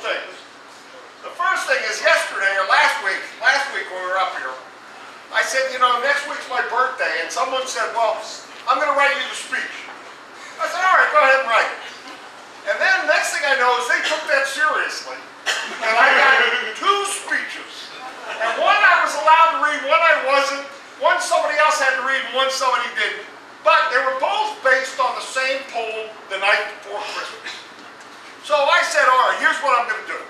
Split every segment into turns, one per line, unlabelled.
things. The first thing is yesterday, or last week when we were up here, I said, you know, next week's my birthday, and someone said, well, I'm going to write you the speech. I said, all right, go ahead and write it. And then next thing I know is they took that seriously, and I got 2 speeches. And one I was allowed to read, one I wasn't, one somebody else had to read, and one somebody didn't. But they were both based on the same poem, The Night Before Christmas. So I said, all right, here's what I'm going to do.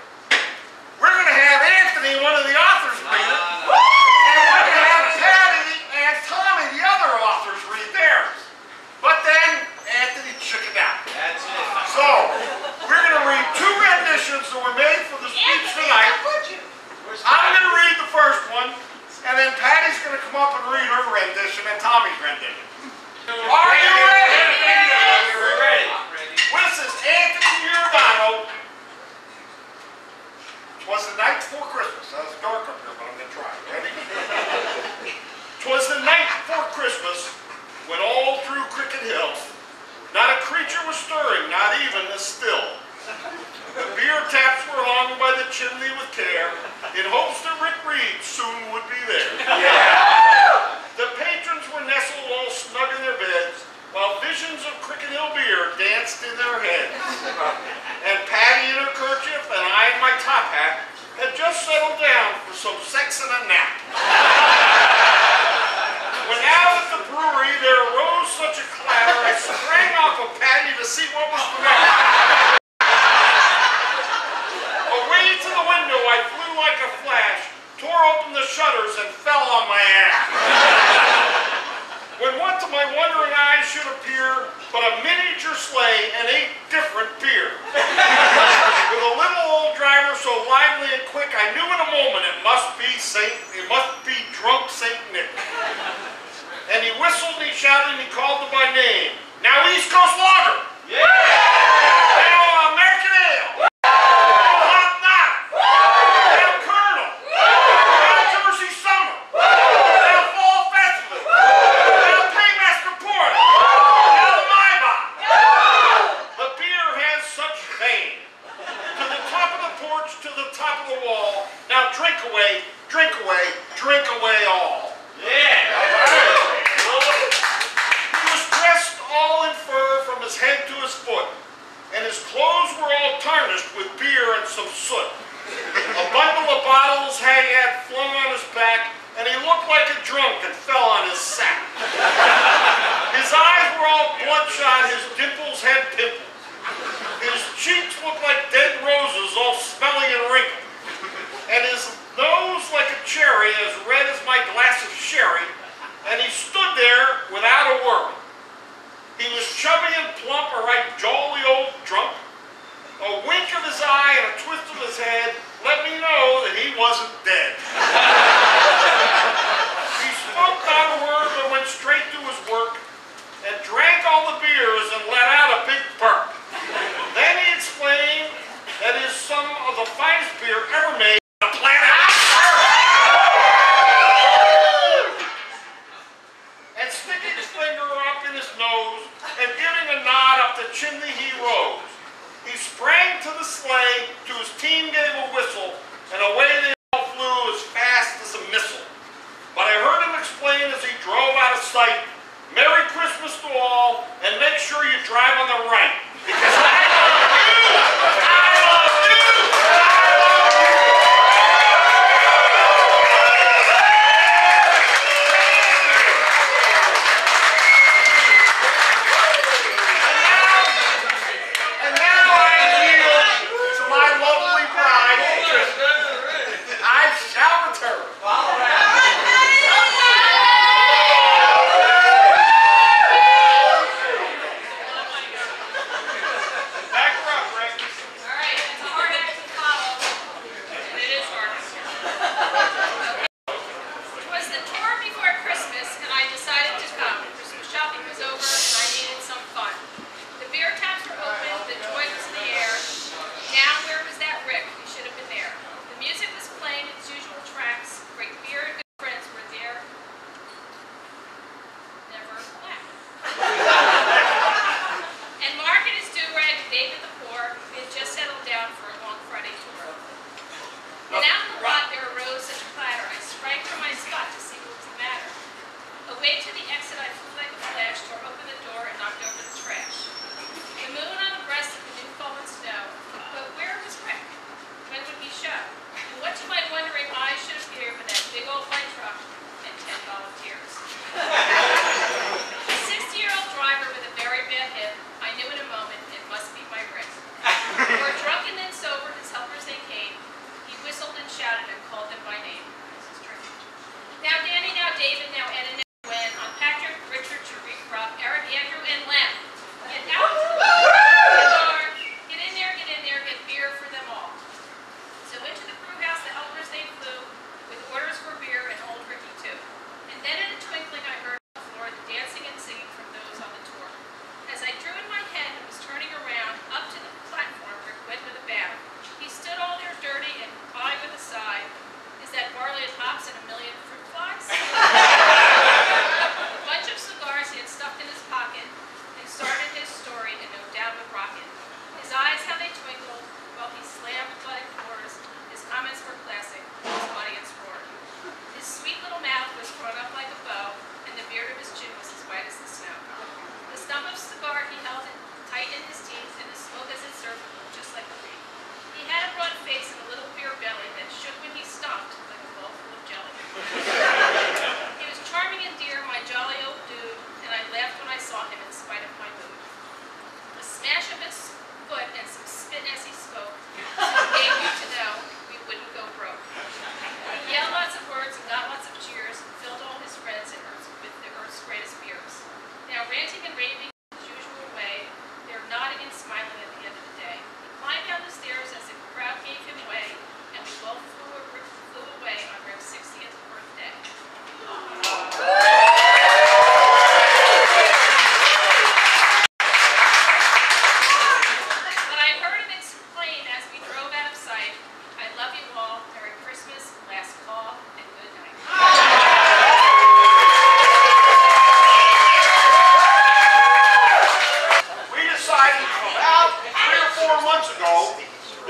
We're going to have Anthony, one of the authors, read it. And we're going to have Patty and Tommy, the other authors, read theirs. But then Anthony chickened out.
That's it.
So we're going to read 2 renditions that were made for the speech tonight. I'm going to read the first one, and then Patty's going to come up and read her rendition and Tommy's rendition. Are you ready?
We're ready.
This is Anthony Giordano. "'Twas the night before Christmas." It's dark up here, but I'm going to try. Ready? "'Twas the night before Christmas, when all through Cricket Hill, not a creature was stirring, not even a still. The beer taps were hung by the chimney with care, in hopes that Rick Reed soon would be there. The patrons were nestled all snug in their beds, while visions of Cricket Hill beer danced in their heads. And Patty in her kerchief and I in my top hat had just settled down for some sex and a nap. When out at the brewery there arose such a clatter, I sprang off of Patty to see what was the matter. Away to the window I flew like a flash, tore open the shutters and fell on my ass. When what to my wondering eyes should appear but a miniature sleigh and 8 different beer. With a little old driver so lively and quick, I knew in a moment it must be drunk Saint Nick. And he whistled and he shouted and he called them by name. Now East Coast Lager!
Yeah!
Now American Ale! Hot Knock! Now Colonel! Now Jersey Summer! Now Fall Festival! Now Paymaster Port! Now the Maybach! The beer has such vein. To the top of the porch, to the top of the wall. Now drink away, drink away, drink away all.
Yeah!
He was dressed all in fur from his head to his foot, and his clothes were all tarnished with beer and some soot. A bundle of bottles he had flung on his back, and he looked like a drunk and fell on his sack. His eyes were all bloodshot, his dimples had pimples. His cheeks looked like dead roses, all smelly and wrinkled, and his nose like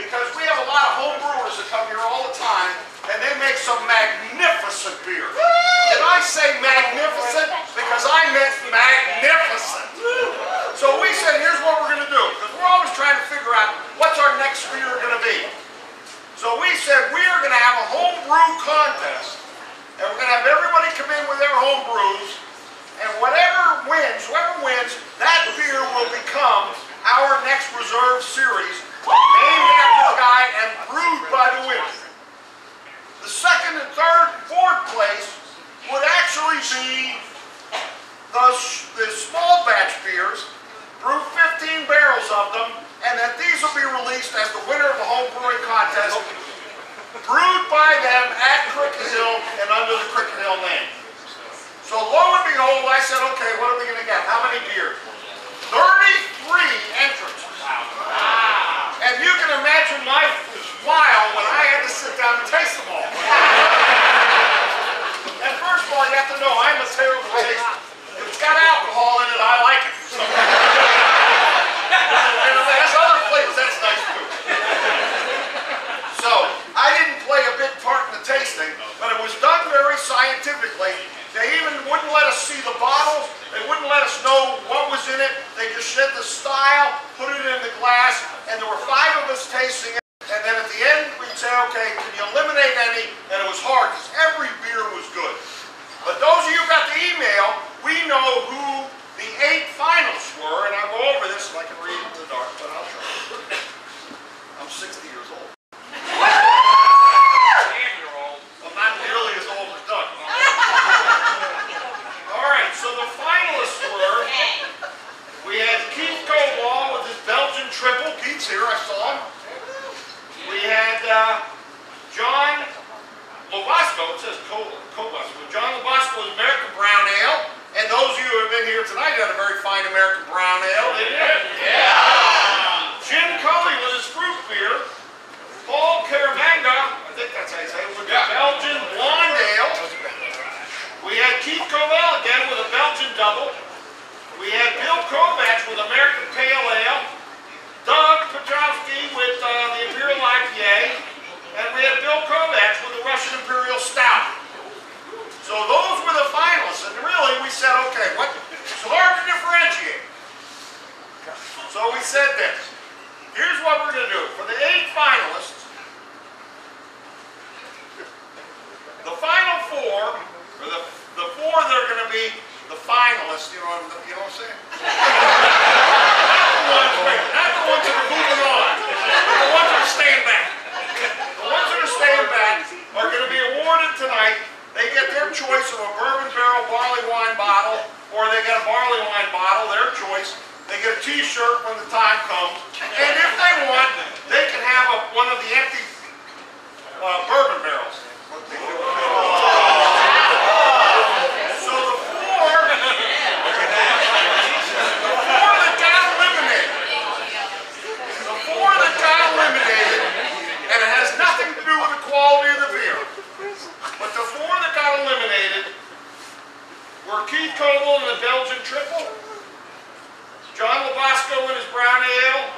because we have a lot of home brewers that come here all the time, and they make some magnificent beer. Did I say magnificent? Because I meant magnificent. So we said, here's what we're going to do, because we're always trying to figure out what's our next beer going to be. So we said we are going to have a home brew contest, and we're going to have everybody come in with their home brews, and whoever wins, that beer will become our next reserve series, named after the guy and brewed by the winner. The second and third and fourth place would actually be the small batch beers, brew 15 barrels of them, and that these will be released as the winner of the home brewing contest, brewed by them at Cricket Hill and under the Cricket Hill name. So lo and behold, I said, okay, what are we going to get? How many beers? 33 entrants. Wow. And you can imagine my smile when I had to sit down and taste them all. And first of all, you have to know I'm a terrible taster. If it's got alcohol in it, I like it. So. And if it has other flavors, that's nice too. So I didn't play a big part in the tasting, but it was done very scientifically. They even wouldn't let us see the bottles. They wouldn't let us know what was in it. They just said the style, put it in the glass, and there were 5 of us tasting it. And then at the end, we'd say, okay, can you eliminate any? And it was hard, because every beer was good. But those of you who got the email, we know who the 8 finalists were, and I'll go over this if I can read it in the dark, but I'll show you. I'm 60 years old. I'm not nearly as old as Doug. Alright, so the finalists were, we had Keith Coball with his Belgian triple. Keith's here, I saw him. We had John Lobosco, it says Cobosco. John Lobosco with American Brown Ale. And those of you who have been here tonight had a very fine American Brown Ale, didn't you? Yeah! Jim Cully with his fruit beer. Paul Caramanga, I think that's how you say it, with the Belgian Blonde Ale. We had Keith Covell again with a Belgian double. We had Bill Kovacs with American Pale Ale. Doug Petrowski with the Imperial IPA. And we had Bill Kovacs with the Russian Imperial Stout. So those were the finalists, and really we said, okay, it's hard to differentiate. So we said this. Here's what we're going to do. For the 8 finalists, the final 4, or the 4 that are going to be the finalists, you know what I'm saying? Not the ones that are moving on, but the ones that are staying back. The ones that are staying back are going to be awarded tonight. They get their choice of a bourbon barrel barley wine bottle, or they get a barley wine bottle, their choice. They get a t-shirt when the time comes. And if they want, they can have one of the empty bourbon barrels. So the 4 that got eliminated, and it has nothing to do with the quality of the beer, but the 4 that got eliminated were Keith Coble in the Belgian triple, John Lobosco in his brown ale,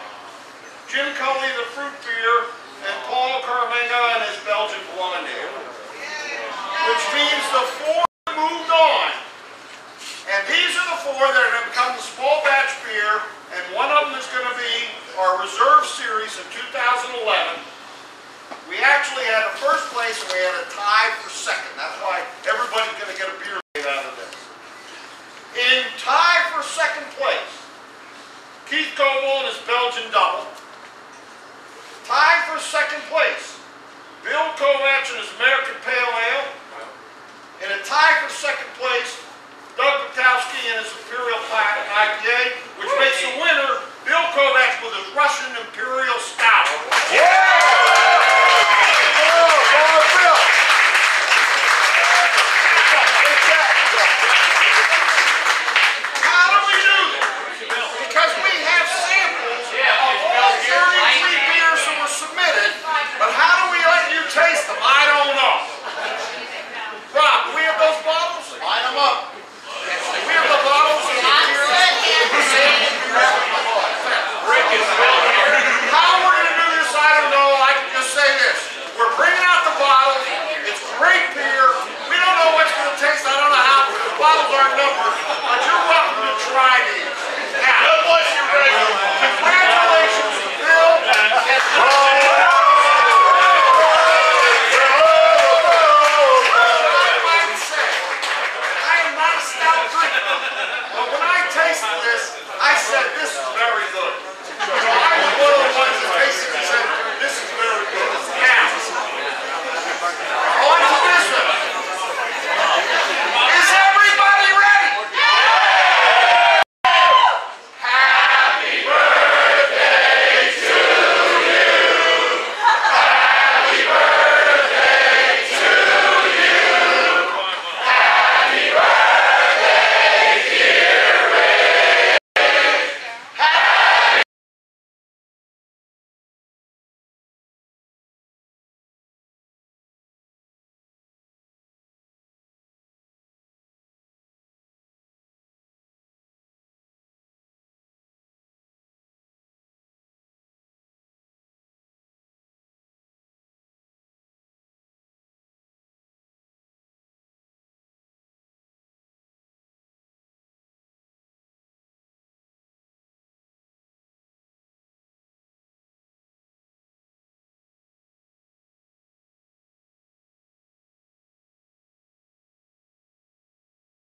Jim Cully the fruit beer, and Paul Caramanga in his Belgian blonde ale. Which means the 4 moved on. And these are the 4 that are going to become the small batch beer, and one of them is going to be our reserve series in 2011. We actually had a first place and we had a tie for second. That's why everybody's going to get a beer made out of this. In tie for second place, Keith Coble and his Belgian double. Tie for second place, Bill Kovacs and his American Pale Ale. In a tie for second place, Doug Petrowski and his Imperial IPA, which makes the winner Bill Kovacs with his Russian Imperial Stout. Yeah!